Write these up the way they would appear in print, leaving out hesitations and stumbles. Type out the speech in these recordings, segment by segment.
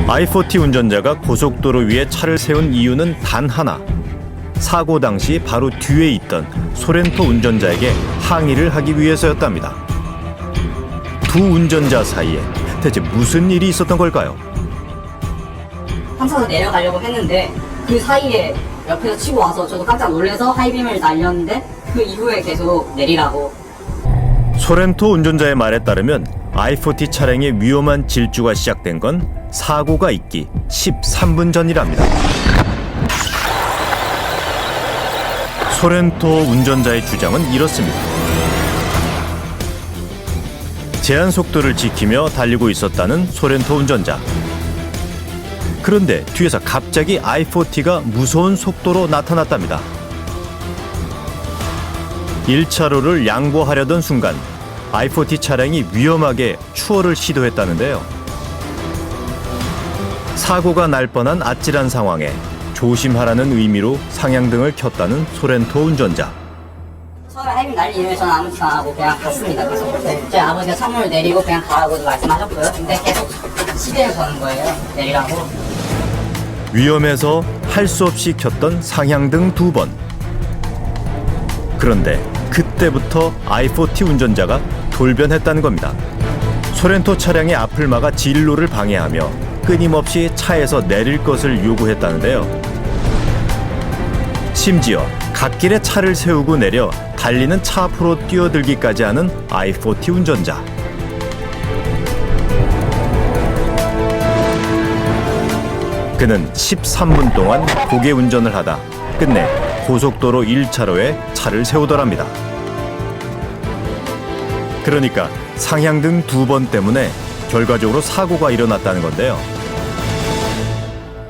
I-40 운전자가 고속도로 위에 차를 세운 이유는 단 하나. 사고 당시 바로 뒤에 있던 소렌토 운전자에게 항의를 하기 위해서였답니다. 두 운전자 사이에 대체 무슨 일이 있었던 걸까요? 항상 내려가려고 했는데 그 사이에 옆에서 치고 와서 저도 깜짝 놀라서 하이빔을 날렸는데 그 이후에 계속 내리라고. 소렌토 운전자의 말에 따르면 I-40 차량의 위험한 질주가 시작된 건 사고가 있기 13분 전이랍니다. 소렌토 운전자의 주장은 이렇습니다. 제한 속도를 지키며 달리고 있었다는 소렌토 운전자. 그런데 뒤에서 갑자기 I-40가 무서운 속도로 나타났답니다. 1차로를 양보하려던 순간 I-40 차량이 위험하게 추월을 시도했다는데요. 사고가 날 뻔한 아찔한 상황에 조심하라는 의미로 상향등을 켰다는 소렌토 운전자. 처음에 하이빔 날린 이후에 저는 아무 티 안 하고 그냥 갔습니다. 그래서 제 아버지가 창문을 내리고 그냥 가라고 말씀하셨고요. 근데 계속 시비를 거는 거예요. 내리라고. 위험해서 할 수 없이 켰던 상향등 2번. 그런데 그때부터 I-40 운전자가 돌변했다는 겁니다. 소렌토 차량의 앞을 막아 진로를 방해하며 끊임없이 차에서 내릴 것을 요구했다는데요. 심지어 갓길에 차를 세우고 내려 달리는 차 앞으로 뛰어들기까지 하는 I-40 운전자. 그는 13분 동안 고개 운전을 하다 끝내 고속도로 1차로에 차를 세우더랍니다. 그러니까 상향등 2번 때문에 결과적으로 사고가 일어났다는 건데요.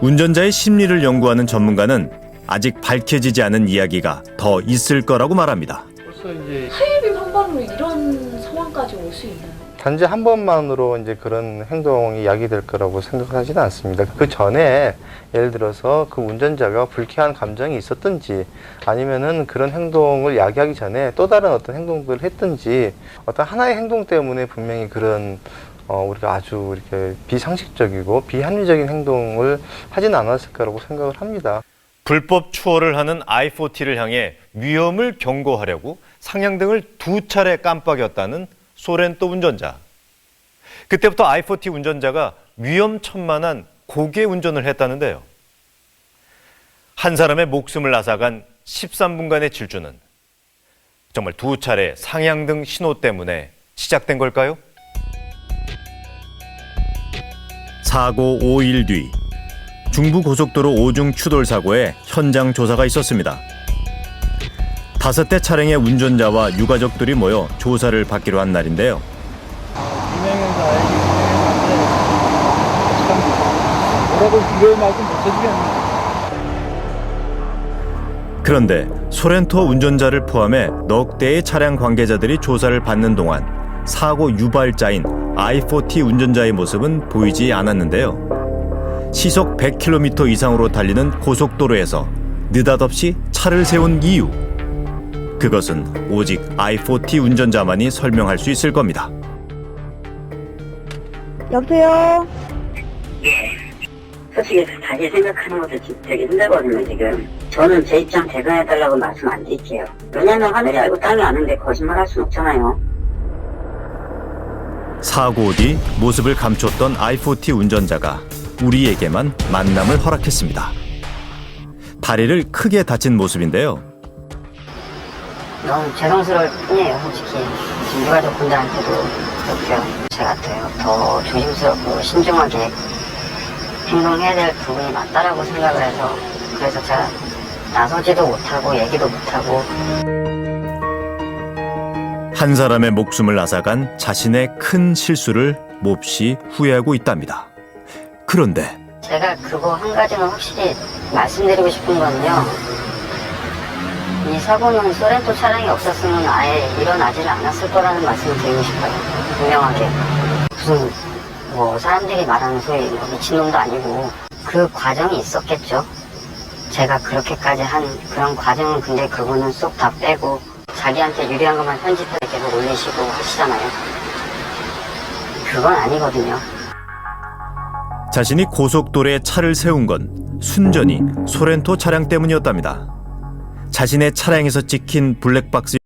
운전자의 심리를 연구하는 전문가는 아직 밝혀지지 않은 이야기가 더 있을 거라고 말합니다. 벌써 이제 하이빔 한 번으로 이런 상황까지 올 수 있나요? 단지 한 번만으로 이제 그런 행동이 야기될 거라고 생각하지는 않습니다. 그 전에 예를 들어서 그 운전자가 불쾌한 감정이 있었든지 아니면은 그런 행동을 야기하기 전에 또 다른 어떤 행동들을 했든지 어떤 하나의 행동 때문에 분명히 그런 우리가 아주 이렇게 비상식적이고 비합리적인 행동을 하진 않았을 거라고 생각을 합니다. 불법 추월을 하는 I-40를 향해 위험을 경고하려고 상향등을 2차례 깜빡였다는 소렌토 운전자. 그때부터 I-40 운전자가 위험천만한 고개 운전을 했다는데요. 한 사람의 목숨을 앗아간 13분간의 질주는 정말 2차례 상향등 신호 때문에 시작된 걸까요? 사고 5일 뒤 중부고속도로 오중 추돌 사고에 현장 조사가 있었습니다. 5대 차량의 운전자와 유가족들이 모여 조사를 받기로 한 날인데요. 진행해서 알기 진행했는데 참 뭐라고 비교만큼 못해주겠네. 그런데 소렌토 운전자를 포함해 넉 대의 차량 관계자들이 조사를 받는 동안 사고 유발자인 I-40 운전자의 모습은 보이지 않았는데요. 시속 100km 이상으로 달리는 고속도로에서 느닷없이 차를 세운 이유. 그것은 오직 I-40 운전자만이 설명할 수 있을 겁니다. 여보세요? 솔직히 다시 생각하는 것도 되게 힘들거든요, 지금. 저는 제 입장 대변해달라고 말씀 안 드릴게요. 왜냐면 하늘이 알고 땅이 아는데 거짓말 할 순 없잖아요. 사고 뒤 모습을 감췄던 I-40 운전자가 우리에게만 만남을 허락했습니다. 다리를 크게 다친 모습인데요. 너무 죄송스러울 뿐이에요, 솔직히. 지금 유가족분들한테도 그렇고요. 제가 더 조심스럽고 신중하게 행동해야 될 부분이 맞다라고 생각을 해서 그래서 제가 나서지도 못하고 얘기도 못하고. 한 사람의 목숨을 앗아간 자신의 큰 실수를 몹시 후회하고 있답니다. 그런데 제가 그거 한 가지는 확실히 말씀드리고 싶은 건요. 이 사고는 소렌토 차량이 없었으면 아예 일어나지를 않았을 거라는 말씀을 드리고 싶어요. 분명하게. 무슨 사람들이 말하는 소리 미친놈도 아니고 그 과정이 있었겠죠. 제가 그렇게까지 한 그런 과정은 근데 그거는 쏙 다 빼고 자기한테 유리한 것만 편집해서 계속 올리시고 하시잖아요. 그건 아니거든요. 자신이 고속도로에 차를 세운 건 순전히 소렌토 차량 때문이었답니다. 자신의 차량에서 찍힌 블랙박스